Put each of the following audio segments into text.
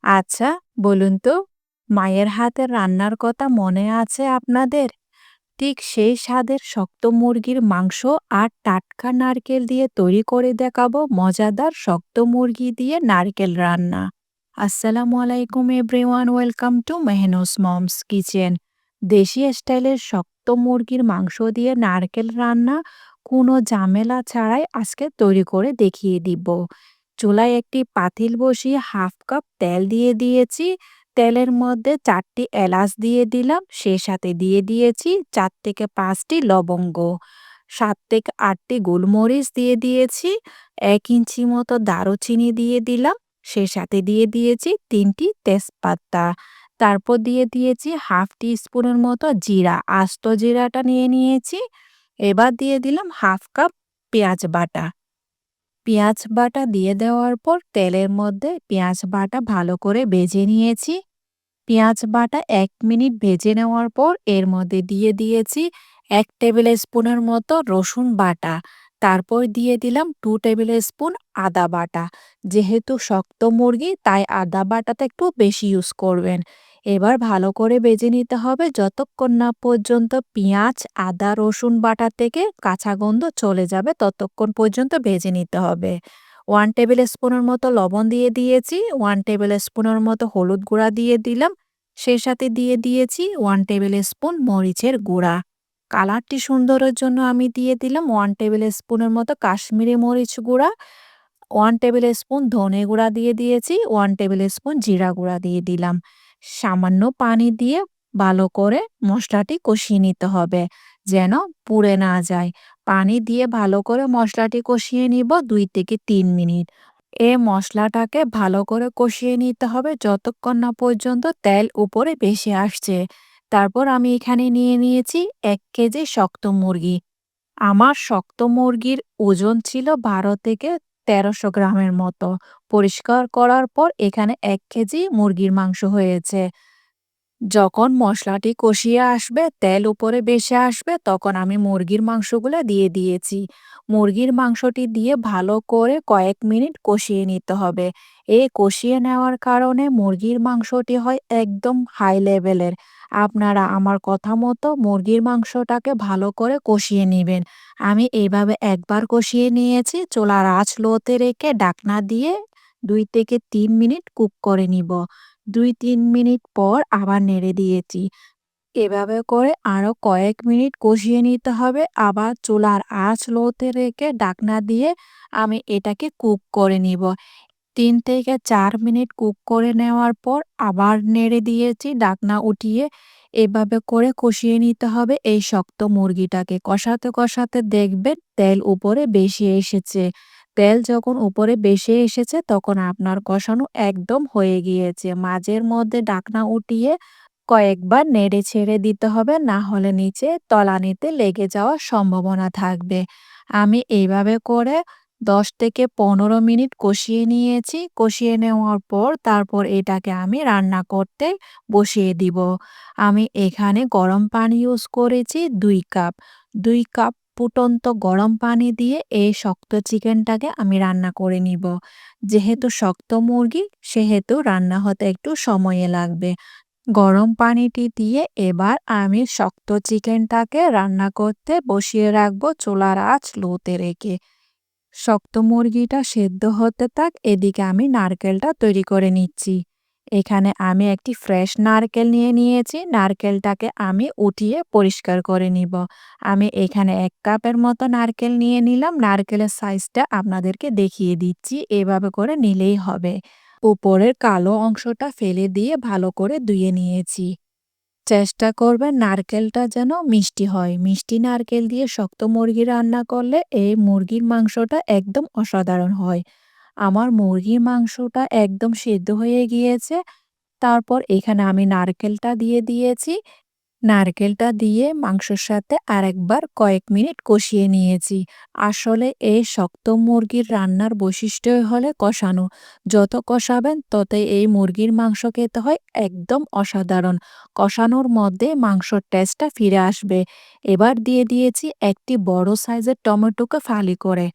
আচ্ছা, বলুন তো, মায়ের হাতের রান্নার কথা মনে আছে আপনাদের? ঠিক সেই স্বাদের শক্ত মুরগির মাংস আর টাটকা নারকেল দিয়ে তৈরি করে দেখাবো মজাদার শক্ত মুরগি দিয়ে নারকেল রান্না। আসসালামু আলাইকুম everyone, welcome to Mehnus mom's kitchen. দেশি স্টাইলের শক্ত মুরগির মাংস দিয়ে নারকেল রান্না কোনো ঝামেলা ছাড়াই আজকে তৈরি করে দেখিয়ে দিব। চুলায় একটি পাতিল বসিয়ে হাফ কাপ তেল দিয়ে দিয়েছি। তেলের মধ্যে ৪টি এলাচ দিয়ে দিলাম, সে সাথে দিয়ে দিয়েছি ৪ থেকে ৫টি লবঙ্গ, ৭ থেকে ৮টি গোলমরিচ দিয়ে দিয়েছি, ১ ইঞ্চি মতো দারুচিনি দিয়ে দিলাম, সে সাথে দিয়ে দিয়েছি ৩টি তেজপাতা। তারপর দিয়ে দিয়েছি হাফ টি স্পুনের মতো জিরা, আস্ত জিরাটা নিয়ে নিয়েছি। এবার দিয়ে দিলাম হাফ কাপ পেঁয়াজ বাটা। পেঁয়াজ বাটা দিয়ে দেওয়ার পর তেলের মধ্যে পেঁয়াজ বাটা ভালো করে ভেজে নিয়েছি। পেঁয়াজ বাটা ১ মিনিট ভেজে নেওয়ার পর এর মধ্যে দিয়ে দিয়েছি ১ টেবিল স্পুনের মতো রসুন বাটা। তারপর দিয়ে দিলাম ২ টেবিল স্পুন আদা বাটা। যেহেতু শক্ত মুরগি তাই আদা বাটাটা একটু বেশি ইউজ করবেন। এবার ভালো করে ভেজে নিতে হবে যতক্ষণ না পর্যন্ত পেঁয়াজ, আদা, রসুন বাটা থেকে কাঁচা গন্ধ চলে যাবে ততক্ষণ পর্যন্ত ভেজে নিতে হবে। ১ টেবিল স্পুনের মতো লবণ দিয়ে দিয়েছি, ১ টেবিল স্পুনের মতো হলুদ গুঁড়া দিয়ে দিলাম, সেই সাথে দিয়ে দিয়েছি ১ টেবিল স্পুন মরিচের গুঁড়া। কালারটি সুন্দরের জন্য আমি দিয়ে দিলাম ১ টেবিল স্পুনের মতো কাশ্মীরি মরিচ গুঁড়া, ১ টেবিল স্পুন ধনে গুঁড়া দিয়ে দিয়েছি, ১ টেবিল স্পুন জিরা গুঁড়া দিয়ে দিলাম। সামান্য পানি দিয়ে ভালো করে মশলাটি কষিয়ে নিতে হবে যেন পুড়ে না যায়। পানি দিয়ে ভালো করে মশলাটি কষিয়ে নিব ২ থেকে ৩ মিনিট। মশলাটাকে ভালো করে কষিয়ে নিতে হবে যতক্ষণ না পর্যন্ত তেল উপরে ভেসে আসছে। তারপর আমি এখানে নিয়ে নিয়েছি ১ কেজি শক্ত মুরগি। আমার শক্ত মুরগির ওজন ছিল ১২ থেকে ১৩০০ গ্রামের মতো। পরিষ্কার করার পর এখানে ১ কেজি মুরগির মাংস হয়েছে। যখন মশলাটি কষিয়ে আসবে, তেল উপরে ভেসে আসবে, তখন আমি মুরগির মাংসগুলা দিয়ে দিয়েছি। মুরগির মাংসটি দিয়ে ভালো করে কয়েক মিনিট কষিয়ে নিতে হবে। কষিয়ে নেওয়ার কারণে মুরগির মাংসটি হয় একদম হাই লেভেলের। আপনারা আমার কথা মতো মুরগির মাংসটাকে ভালো করে কষিয়ে নিবেন। আমি এইভাবে একবার কষিয়ে নিয়েছি। চুলার আঁচ লোতে রেখে ঢাকনা দিয়ে ২ থেকে ৩ মিনিট কুক করে নিব। ২-৩ মিনিট পর আবার নেড়ে দিয়েছি। এভাবে করে আরো কয়েক মিনিট কষিয়ে নিতে হবে। আবার চুলার আঁচ লোতে রেখে ঢাকনা দিয়ে আমি এটাকে কুক করে নিব। ৩ থেকে ৪ মিনিট কুক করে নেওয়ার পর আবার নেড়ে দিয়েছি ঢাকনা উঠিয়ে। এভাবে করে কষিয়ে নিতে হবে এই শক্ত মুরগিটাকে। কষাতে, কষাতে দেখবেন তেল উপরে বেশি এসেছে। তেল যখন উপরে বেশি এসেছে তখন আপনার কষানো একদম হয়ে গিয়েছে। মাঝের মধ্যে ঢাকনা উঠিয়ে কয়েকবার নেড়ে ছেড়ে দিতে হবে, না হলে নিচে তলানিতে লেগে যাওয়ার সম্ভাবনা থাকবে। আমি এইভাবে করে ১০ থেকে ১৫ মিনিট কষিয়ে নিয়েছি। কষিয়ে নেওয়ার পর তারপর এটাকে আমি রান্না করতে বসিয়ে দিব। আমি এখানে গরম পানি ইউজ করেছি ২ কাপ। ২ কাপ ফুটন্ত গরম পানি দিয়ে এই শক্ত চিকেনটাকে আমি রান্না করে নিব। যেহেতু শক্ত মুরগি সেহেতু রান্না হতে একটু সময় লাগবে। গরম পানিটি দিয়ে এবার আমি শক্ত চিকেনটাকে রান্না করতে বসিয়ে রাখবো চুলার আঁচ লোতে রেখে। শক্ত মুরগিটা সেদ্ধ হতে থাক, এদিকে আমি নারকেলটা তৈরি করে নিচ্ছি। এখানে আমি একটি ফ্রেশ নারকেল নিয়ে নিয়েছি। নারকেলটাকে আমি উঠিয়ে পরিষ্কার করে নিব। আমি এখানে ১ কাপের মতো নারকেল নিয়ে নিলাম। নারকেলের সাইজটা আপনাদেরকে দেখিয়ে দিচ্ছি। এভাবে করে নিলেই হবে। উপরের কালো অংশটা ফেলে দিয়ে ভালো করে ধুয়ে নিয়েছি। চেষ্টা করবেন নারকেলটা যেন মিষ্টি হয়। মিষ্টি নারকেল দিয়ে শক্ত মুরগি রান্না করলে এই মুরগির মাংসটা একদম অসাধারণ হয়। আমার মুরগির মাংসটা একদম সেদ্ধ হয়ে গিয়েছে। তারপর এখানে আমি নারকেলটা দিয়ে দিয়েছি। নারকেলটা দিয়ে মাংসের সাথে আরেকবার কয়েক মিনিট কষিয়ে নিয়েছি। আসলে এই শক্ত মুরগির রান্নার বৈশিষ্ট্যই হলো কষানো। যত কষাবেন ততই এই মুরগির মাংস খেতে হয় একদম অসাধারণ। কষানোর মধ্যে মাংসর টেস্টটা ফিরে আসবে। এবার দিয়ে দিয়েছি একটি বড় সাইজের টমেটোকে ফালি করে।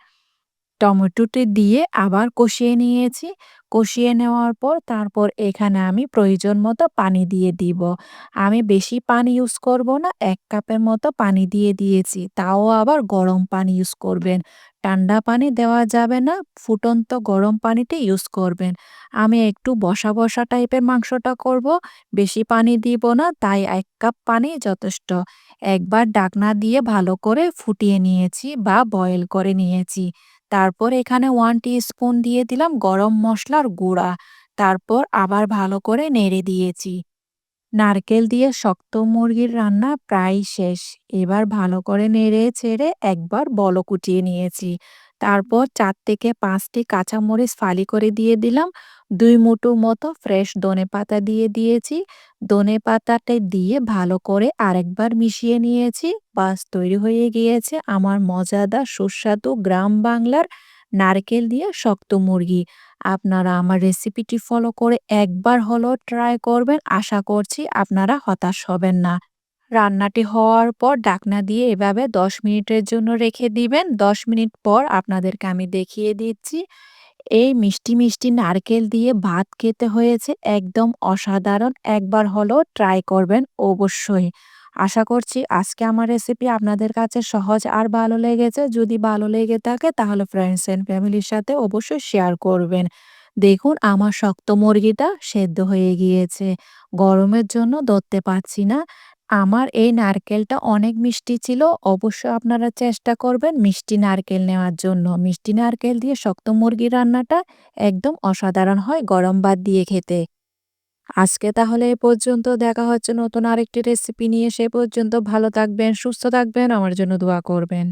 টমেটোটি দিয়ে আবার কষিয়ে নিয়েছি। কষিয়ে নেওয়ার পর তারপর এখানে আমি প্রয়োজন মতো পানি দিয়ে দিব। আমি বেশি পানি ইউজ করব না, ১ কাপের মতো পানি দিয়ে দিয়েছি। তাও আবার গরম পানি ইউজ করবেন। ঠান্ডা পানি দেওয়া যাবে না, ফুটন্ত গরম পানিটি ইউজ করবেন। আমি একটু বসা, বসা টাইপের মাংসটা করব, বেশি পানি দিব না, তাই ১ কাপ পানি যথেষ্ট। একবার ঢাকনা দিয়ে ভালো করে ফুটিয়ে নিয়েছি বা বয়েল করে নিয়েছি। তারপর এখানে 1 টিস্পুন দিয়ে দিলাম গরম মসলার গুঁড়া। তারপর আবার ভালো করে নেড়ে দিয়েছি। নারকেল দিয়ে শক্ত মুরগির রান্না প্রায় শেষ। এবার ভালো করে নেড়ে চেড়ে একবার বলকুটিয়ে নিয়েছি। তারপর ৪ থেকে ৫টি কাঁচামরিচ ফালি করে দিয়ে দিলাম। ২ মুঠো মতো ফ্রেশ ধনেপাতা দিয়ে দিয়েছি। ধনেপাতাটা দিয়ে ভালো করে আরেকবার মিশিয়ে নিয়েছি। বাস তৈরি হয়ে গিয়েছে আমার মজাদার সুস্বাদু গ্রাম বাংলার নারকেল দিয়ে শক্ত মুরগি। আপনারা আমার রেসিপিটি ফলো করে একবার হলেও ট্রাই করবেন। আশা করছি আপনারা হতাশ হবেন না। রান্নাটি হওয়ার পর ঢাকনা দিয়ে এভাবে ১০ মিনিটের জন্য রেখে দিবেন। ১০ মিনিট পর আপনাদেরকে আমি দেখিয়ে দিচ্ছি। এই মিষ্টি, মিষ্টি নারকেল দিয়ে ভাত খেতে হয়েছে একদম অসাধারণ। একবার হলেও ট্রাই করবেন অবশ্যই। আশা করছি আজকে আমার রেসিপি আপনাদের কাছে সহজ আর ভালো লেগেছে। যদি ভালো লেগে থাকে তাহলে ফ্রেন্ডস অ্যান্ড ফ্যামিলির সাথে অবশ্যই শেয়ার করবেন। দেখুন আমার শক্ত মুরগিটা সেদ্ধ হয়ে গিয়েছে। গরমের জন্য ধরতে পারছি না। আমার এই নারকেলটা অনেক মিষ্টি ছিল। অবশ্যই আপনারা চেষ্টা করবেন মিষ্টি নারকেল নেওয়ার জন্য। মিষ্টি নারকেল দিয়ে শক্ত মুরগির রান্নাটা একদম অসাধারণ হয় গরম ভাত দিয়ে খেতে। আজকে তাহলে এ পর্যন্ত। দেখা হচ্ছে নতুন আরেকটি রেসিপি নিয়ে। সে পর্যন্ত ভালো থাকবেন, সুস্থ থাকবেন, আমার জন্য দোয়া করবেন।